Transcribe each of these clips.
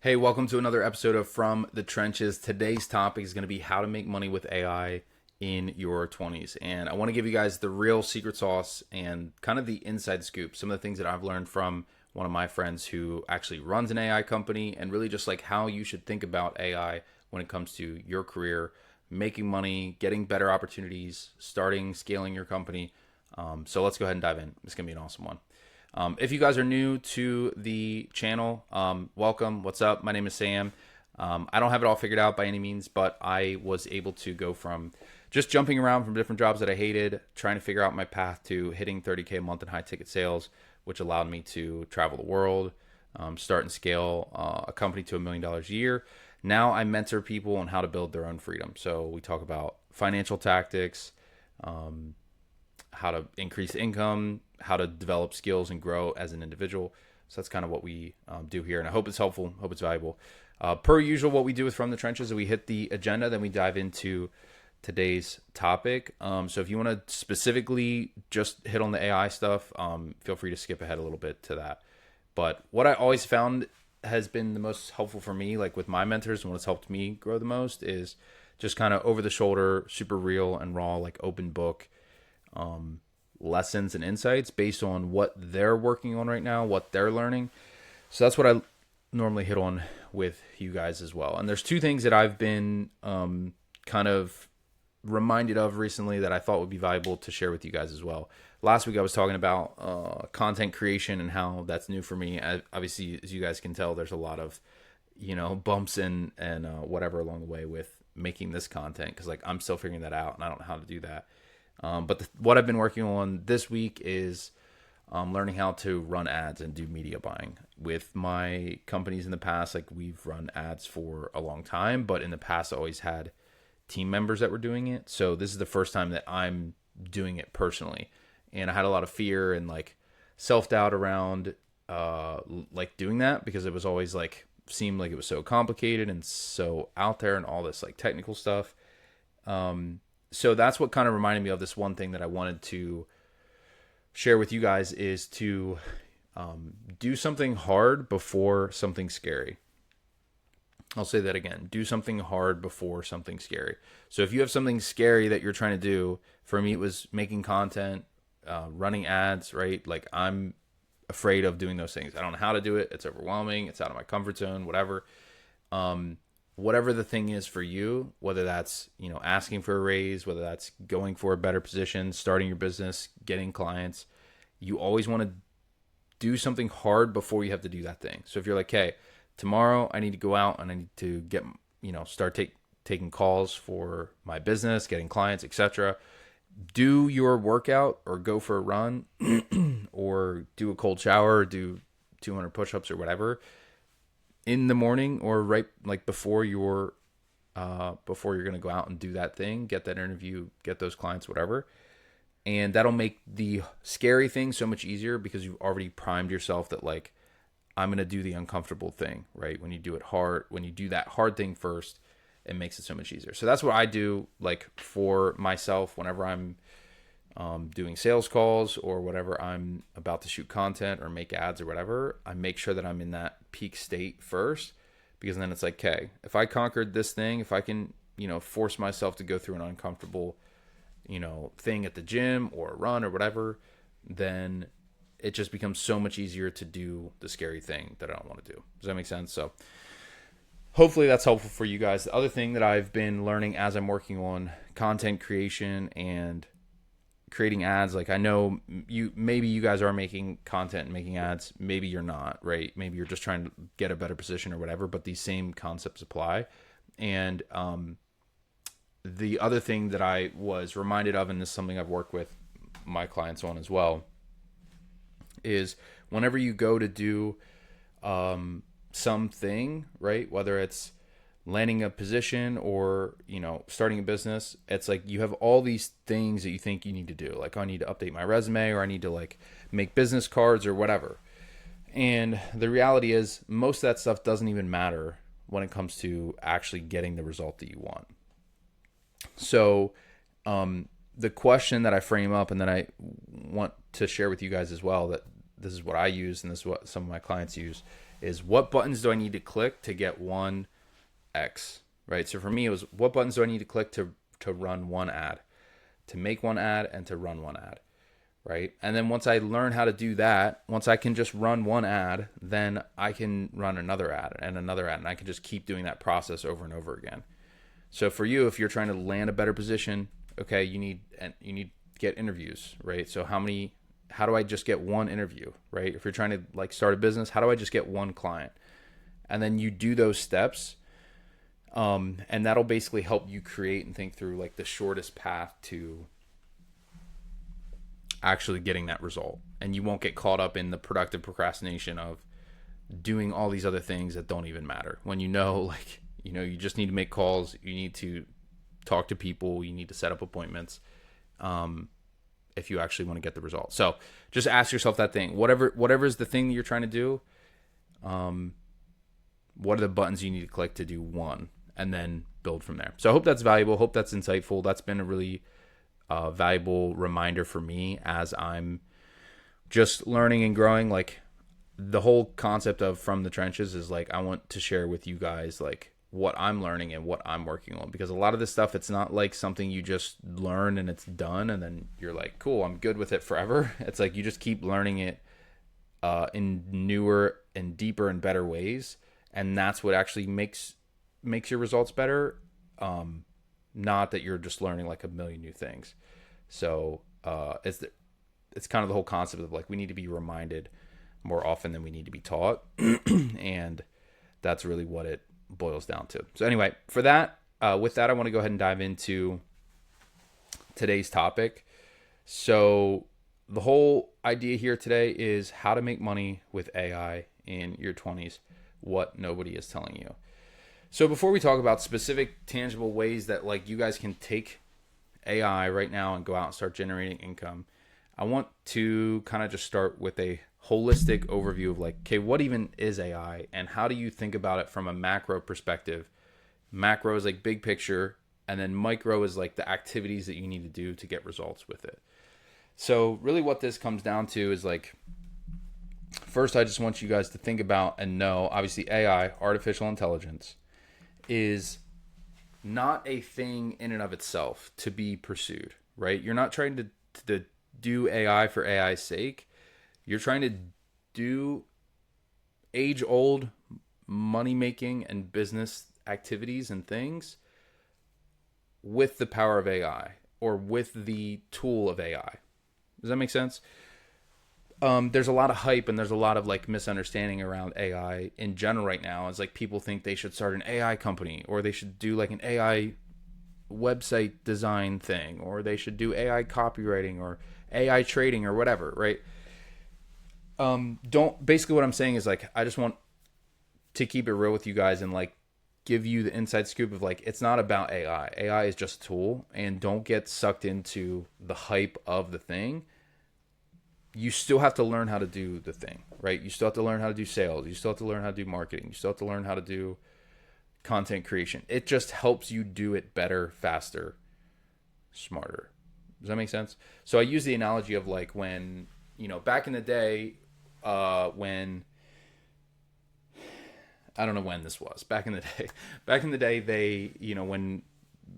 Hey, welcome to another episode of From the Trenches. Today's topic is going to be how to make money with AI in your 20s. And I want to give you guys the real secret sauce and kind of the inside scoop, some of the things that I've learned from one of my friends who actually runs an AI company, and really just like how you should think about AI when it comes to your career, making money, getting better opportunities, starting, scaling your company. So let's go ahead and dive in. It's going to be an awesome one. If you guys are new to the channel, welcome. What's up? My name is Sam. I don't have it all figured out by any means, but I was able to go from just jumping around from different jobs that I hated, trying to figure out my path to hitting 30K a month in high ticket sales, which allowed me to travel the world, start and scale a company to $1 million a year. Now I mentor people on how to build their own freedom. So we talk about financial tactics, how to increase income, how to develop skills and grow as an individual. So that's kind of what we do here. And I hope it's helpful, hope it's valuable. Per usual, what we do with From the Trenches is we hit the agenda, then we dive into today's topic. So if you want to specifically just hit on the AI stuff, feel free to skip ahead a little bit to that. But what I always found has been the most helpful for me, like with my mentors, and what's helped me grow the most is just kind of over the shoulder, super real and raw, like open book lessons and insights based on what they're working on right now, what they're learning. So that's what I normally hit on with you guys as well. And there's two things that I've been kind of reminded of recently that I thought would be valuable to share with you guys as well. Last week I was talking about content creation and how that's new for me. Obviously, as you guys can tell, there's a lot of bumps and whatever along the way with making this content, because like I'm still figuring that out and I don't know how to do that. But what I've been working on this week is learning how to run ads and do media buying. With my companies in the past, like we've run ads for a long time, but in the past I always had team members that were doing it. So this is the first time that I'm doing it personally. And I had a lot of fear and like self-doubt around like doing that, because it was always like seemed like it was so complicated and so out there and all this like technical stuff. So that's what kind of reminded me of this one thing that I wanted to share with you guys is to do something hard before something scary. I'll say that again. Do something hard before something scary. So if you have something scary that you're trying to do, for me, it was making content, running ads, right? Like I'm afraid of doing those things. I don't know how to do it. It's overwhelming. It's out of my comfort zone, whatever. Whatever the thing is for you, whether that's, asking for a raise, whether that's going for a better position, starting your business, getting clients, you always want to do something hard before you have to do that thing. So if you're like, hey, tomorrow I need to go out and I need to get, start taking calls for my business, getting clients, etc. Do your workout or go for a run or do a cold shower or do 200 push-ups or whatever in the morning, or right like before you're going to go out and do that thing, get that interview, get those clients, whatever. And that'll make the scary thing so much easier, because you've already primed yourself that like, I'm going to do the uncomfortable thing, right? When you do it hard, when you do that hard thing first, it makes it so much easier. So that's what I do like for myself whenever I'm doing sales calls or whatever, I'm about to shoot content or make ads or whatever. I make sure that I'm in that peak state first, because then it's like, okay, if I conquered this thing, if I can, force myself to go through an uncomfortable, thing at the gym or a run or whatever, then it just becomes so much easier to do the scary thing that I don't want to do. Does that make sense? So hopefully that's helpful for you guys. The other thing that I've been learning as I'm working on content creation and creating ads, like I know maybe you guys are making content and making ads, maybe you're not, right? Maybe you're just trying to get a better position or whatever, but these same concepts apply. And the other thing that I was reminded of, and this is something I've worked with my clients on as well, is whenever you go to do something, right, whether it's landing a position or starting a business, it's like you have all these things that you think you need to do, like I need to update my resume, or I need to like make business cards or whatever. And the reality is most of that stuff doesn't even matter when it comes to actually getting the result that you want. So the question that I frame up and that I want to share with you guys as well, that this is what I use and this is what some of my clients use, is what buttons do I need to click to get one X, right? So for me, it was what buttons do I need to click to run one ad, to make one ad, and to run one ad, right? And then once I learn how to do that, once I can just run one ad, then I can run another ad and another ad, and I can just keep doing that process over and over again. So for you, if you're trying to land a better position, okay, you need to get interviews, right? So how do I just get one interview, right? If you're trying to like start a business, how do I just get one client? And then you do those steps, and that'll basically help you create and think through like the shortest path to actually getting that result. And you won't get caught up in the productive procrastination of doing all these other things that don't even matter. When you just need to make calls, you need to talk to people, you need to set up appointments, if you actually want to get the result. So just ask yourself that thing. Whatever is the thing that you're trying to do, what are the buttons you need to click to do one, and then build from there. So I hope that's valuable. Hope that's insightful. That's been a really valuable reminder for me as I'm just learning and growing. Like the whole concept of From the Trenches is like, I want to share with you guys like what I'm learning and what I'm working on, because a lot of this stuff, it's not like something you just learn and it's done and then you're like, cool, I'm good with it forever. It's like you just keep learning it in newer and deeper and better ways, and that's what actually makes your results better. Not that you're just learning like a million new things. So it's kind of the whole concept of like, we need to be reminded more often than we need to be taught. And that's really what it boils down to. So anyway, with that, I want to go ahead and dive into today's topic. So the whole idea here today is how to make money with AI in your 20s, what nobody is telling you. So before we talk about specific tangible ways that like you guys can take AI right now and go out and start generating income, I want to kind of just start with a holistic overview of like, okay, what even is AI and how do you think about it from a macro perspective? Macro is like big picture, and then micro is like the activities that you need to do to get results with it. So really what this comes down to is like, first, I just want you guys to think about and know, obviously AI, artificial intelligence, is not a thing in and of itself to be pursued, right? You're not trying to do AI for AI's sake. You're trying to do age-old money-making and business activities and things with the power of AI or with the tool of AI. Does that make sense? There's a lot of hype and there's a lot of like misunderstanding around AI in general right now. It's like people think they should start an AI company, or they should do like an AI website design thing, or they should do AI copywriting or AI trading or whatever, right? Basically what I'm saying is like, I just want to keep it real with you guys and like give you the inside scoop of like, it's not about AI. AI is just a tool, and don't get sucked into the hype of the thing. You still have to learn how to do the thing, right? You still have to learn how to do sales. You still have to learn how to do marketing. You still have to learn how to do content creation. It just helps you do it better, faster, smarter. Does that make sense? So I use the analogy of like when, back in the day, when, I don't know when this was, back in the day, they, when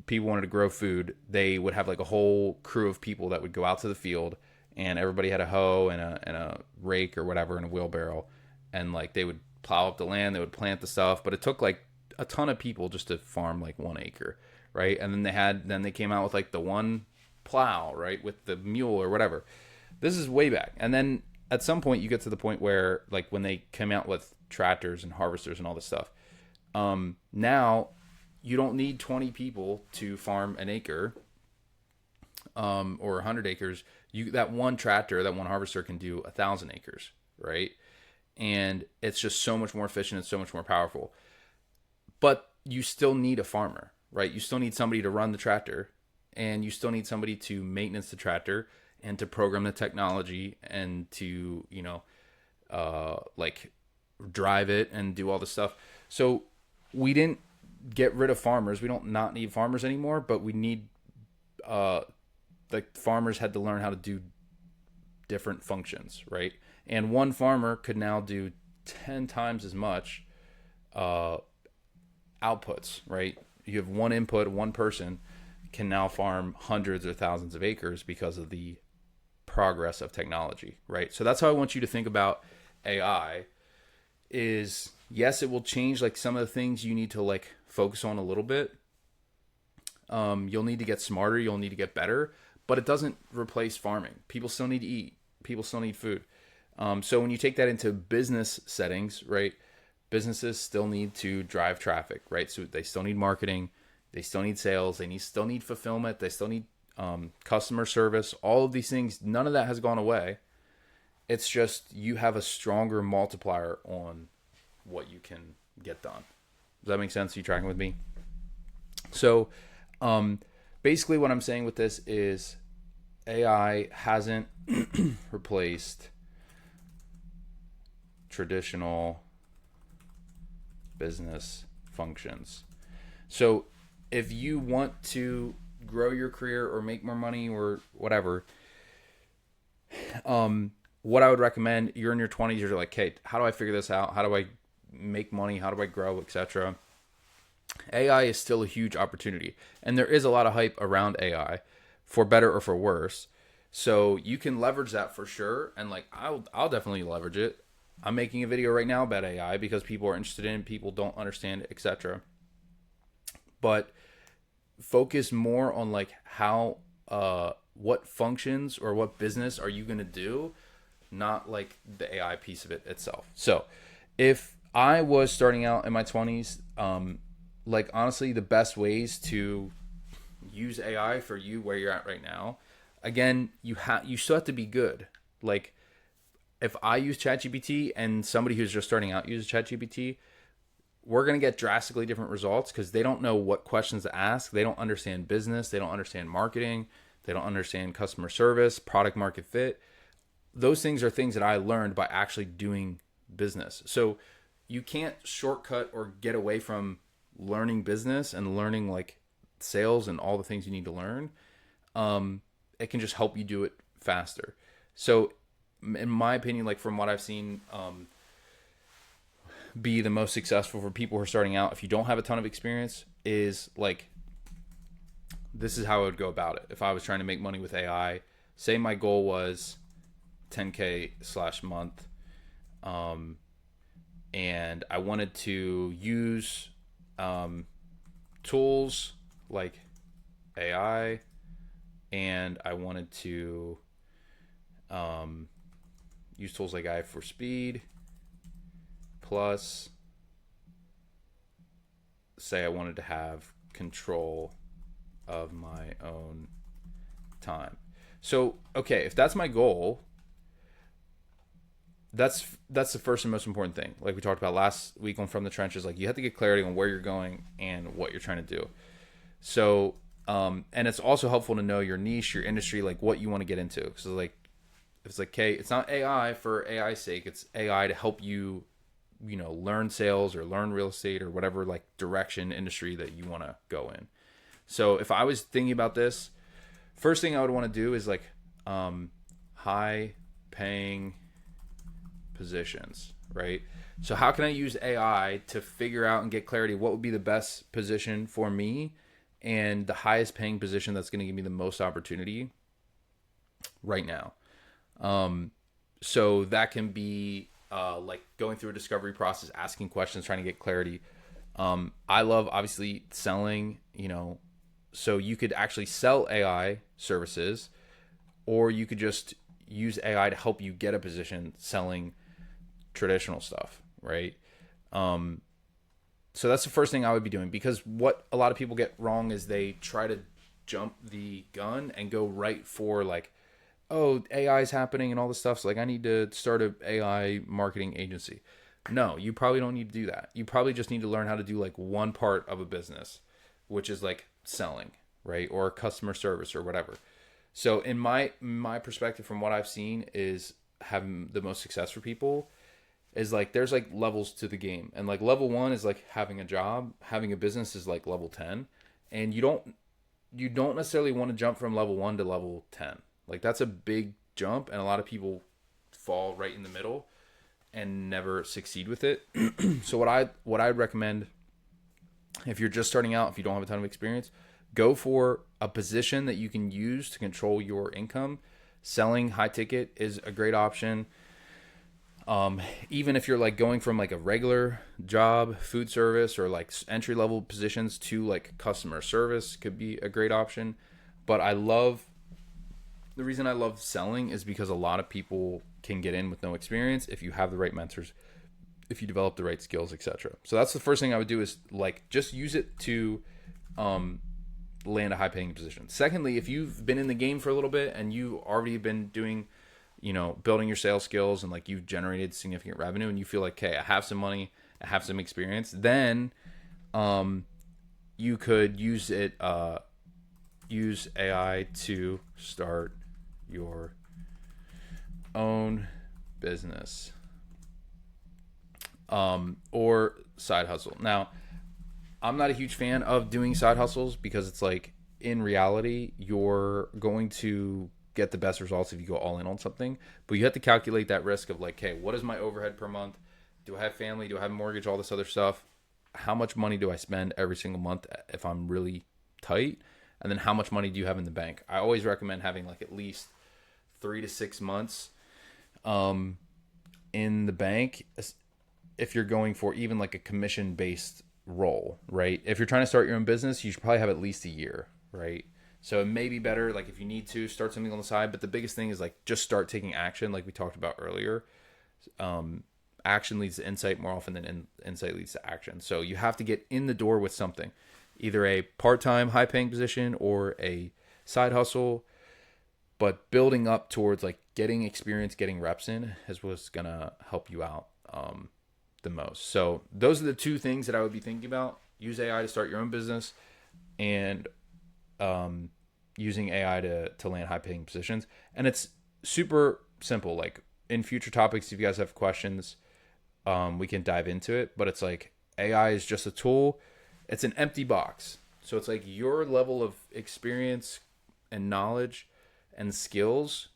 people wanted to grow food, they would have like a whole crew of people that would go out to the field, and everybody had a hoe and a rake or whatever and a wheelbarrow, and like they would plow up the land, they would plant the stuff, but it took like a ton of people just to farm like 1 acre, right? And then they came out with like the one plow, right, with the mule or whatever. This is way back. And then at some point you get to the point where like when they came out with tractors and harvesters and all this stuff, now you don't need 20 people to farm an acre, or 100 acres. That one tractor, that one harvester can do 1,000 acres, right? And it's just so much more efficient and so much more powerful. But you still need a farmer, right? You still need somebody to run the tractor, and you still need somebody to maintenance the tractor and to program the technology and to, like drive it and do all this stuff. So we didn't get rid of farmers. We don't not need farmers anymore, but we need, the farmers had to learn how to do different functions, right? And one farmer could now do 10 times as much outputs, right? You have one input, one person can now farm hundreds or thousands of acres because of the progress of technology, right? So that's how I want you to think about AI is, yes, it will change like some of the things you need to like focus on a little bit. You'll need to get smarter, you'll need to get better, but it doesn't replace farming. People still need to eat. People still need food. So when you take that into business settings, right? Businesses still need to drive traffic, right? So they still need marketing, they still need sales, still need fulfillment, they still need customer service. All of these things, none of that has gone away. It's just you have a stronger multiplier on what you can get done. Does that make sense? Are you tracking with me? So basically what I'm saying with this is AI hasn't replaced traditional business functions. So if you want to grow your career or make more money or whatever, what I would recommend, you're in your 20s, you're like, hey, how do I figure this out? How do I make money? How do I grow, etc.? AI is still a huge opportunity, and there is a lot of hype around AI, for better or for worse. So you can leverage that for sure, and like I'll definitely leverage it. I'm making a video right now about AI because people are interested in it, people don't understand it, etc. But focus more on like how what functions or what business are you going to do, not like the AI piece of it itself. So if I was starting out in my 20s, like honestly the best ways to use AI for you where you're at right now, again, you still have to be good. Like if I use ChatGPT and somebody who's just starting out uses ChatGPT, we're going to get drastically different results because they don't know what questions to ask. They don't understand business. They don't understand marketing. They don't understand customer service, product market fit. Those things are things that I learned by actually doing business. So you can't shortcut or get away from learning business and learning like sales and all the things you need to learn. It can just help you do it faster. So in my opinion, like from what I've seen, be the most successful for people who are starting out, if you don't have a ton of experience, is like, this is how I would go about it. If I was trying to make money with AI, say my goal was 10K/month, and I wanted to use tools like AI, and I wanted to use tools like AI for speed, plus say I wanted to have control of my own time. So, okay, if that's my goal, that's the first and most important thing. Like we talked about last week on From the Trenches, like you have to get clarity on where you're going and what you're trying to do. So, and it's also helpful to know your niche, your industry, like what you want to get into. So like, if it's like, okay, it's not AI for AI's sake, it's AI to help you, learn sales or learn real estate or whatever like direction industry that you want to go in. So if I was thinking about this, first thing I would want to do is like high paying positions, right? So how can I use AI to figure out and get clarity what would be the best position for me and the highest paying position that's going to give me the most opportunity right now? So that can be like going through a discovery process, asking questions, trying to get clarity. I love obviously selling, so you could actually sell AI services, or you could just use AI to help you get a position selling traditional stuff, right? So that's the first thing I would be doing, because what a lot of people get wrong is they try to jump the gun and go right for like, oh, AI is happening and all this stuff. So like, I need to start a AI marketing agency. No, you probably don't need to do that. You probably just need to learn how to do like one part of a business, which is like selling, right? Or customer service or whatever. So in my perspective, from what I've seen, is having the most success for people is like, there's like levels to the game. And like level 1 is like having a job, having a business is like level 10. And you don't necessarily want to jump from level 1 to level 10. Like that's a big jump, and a lot of people fall right in the middle. and never succeed with it. So what I'd recommend, if you're just starting out, if you don't have a ton of experience, go for a position that you can use to control your income. Selling high ticket is a great option. Even if you're like going from like a regular job, food service, or like entry level positions to like customer service could be a great option. But the reason I love selling is because a lot of people can get in with no experience if you have the right mentors, if you develop the right skills, etc. So that's the first thing I would do, is like just use it to land a high paying position. Secondly, if you've been in the game for a little bit and you already been doing, building your sales skills, and like you've generated significant revenue, and you feel like, okay, I have some money, I have some experience, then you could use AI to start your own business or side hustle. Now, I'm not a huge fan of doing side hustles because it's like, in reality, you're going to get the best results if you go all in on something. But you have to calculate that risk of like, hey, what is my overhead per month? Do I have family? Do I have a mortgage? All this other stuff. How much money do I spend every single month if I'm really tight? And then how much money do you have in the bank? I always recommend having like at least 3 to 6 months in the bank if you're going for even like a commission based role, right? If you're trying to start your own business, you should probably have at least a year, right? So it may be better, like if you need to start something on the side, but the biggest thing is like just start taking action, like we talked about earlier. Action leads to insight more often than insight leads to action. So you have to get in the door with something, either a part-time high-paying position or a side hustle, but building up towards like getting experience, getting reps in is what's gonna help you out the most. So those are the two things that I would be thinking about. Use AI to start your own business, and using AI to land high paying positions. And it's super simple. Like in future topics, if you guys have questions, we can dive into it. But it's like AI is just a tool. It's an empty box. So it's like your level of experience and knowledge and skills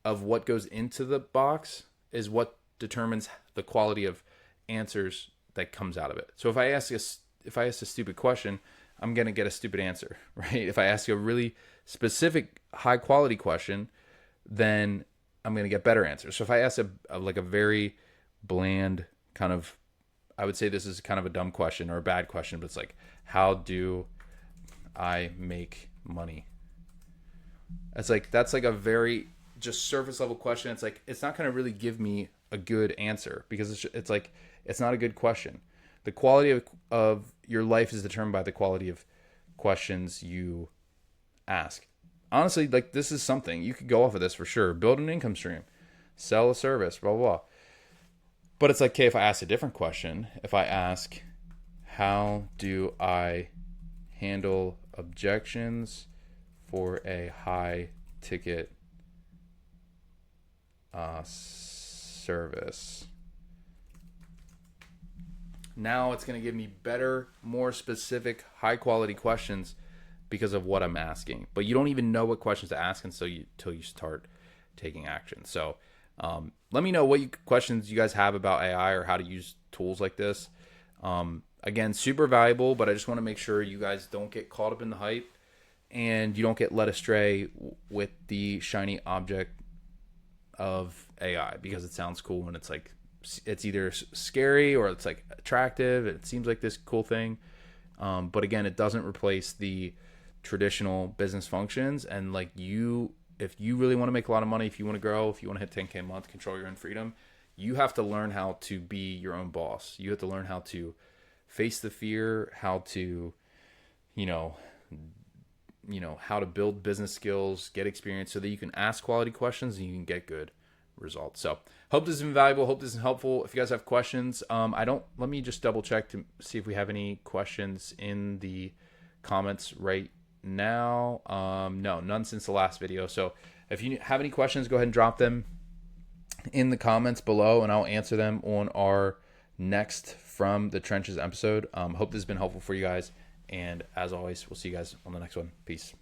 of what goes into the box is what determines the quality of answers that comes out of it. So if I ask a stupid question, I'm going to get a stupid answer, right? If I ask a really specific high quality question, then I'm going to get better answers. So if I ask a very bland kind of, I would say this is kind of a dumb question or a bad question, but it's like, how do I make money? That's like a very just surface level question. It's like, it's not going to really give me a good answer because it's like, it's not a good question. The quality of your life is determined by the quality of questions you ask. Honestly, like this is something you could go off of this for sure. Build an income stream, sell a service, blah, blah, blah. But it's like, okay, if I ask a different question, if I ask, how do I handle objections for a high ticket service? Now it's going to give me better, more specific, high quality questions because of what I'm asking. But you don't even know what questions to ask until you start taking action. So let me know what questions you guys have about AI or how to use tools like this. Again, super valuable, but I just want to make sure you guys don't get caught up in the hype and you don't get led astray with the shiny object of AI because it sounds cool and it's like, it's either scary or it's like attractive. It seems like this cool thing. But again, it doesn't replace the traditional business functions. And like if you really want to make a lot of money, if you want to grow, if you want to hit 10K a month, control your own freedom, you have to learn how to be your own boss. You have to learn how to face the fear, how to, how to build business skills, get experience so that you can ask quality questions and you can get good results. So hope this has been valuable. Hope this is helpful. If you guys have questions, let me just double check to see if we have any questions in the comments right now. No, none since the last video. So if you have any questions, go ahead and drop them in the comments below and I'll answer them on our next From the Trenches episode. Hope this has been helpful for you guys. And as always, we'll see you guys on the next one. Peace.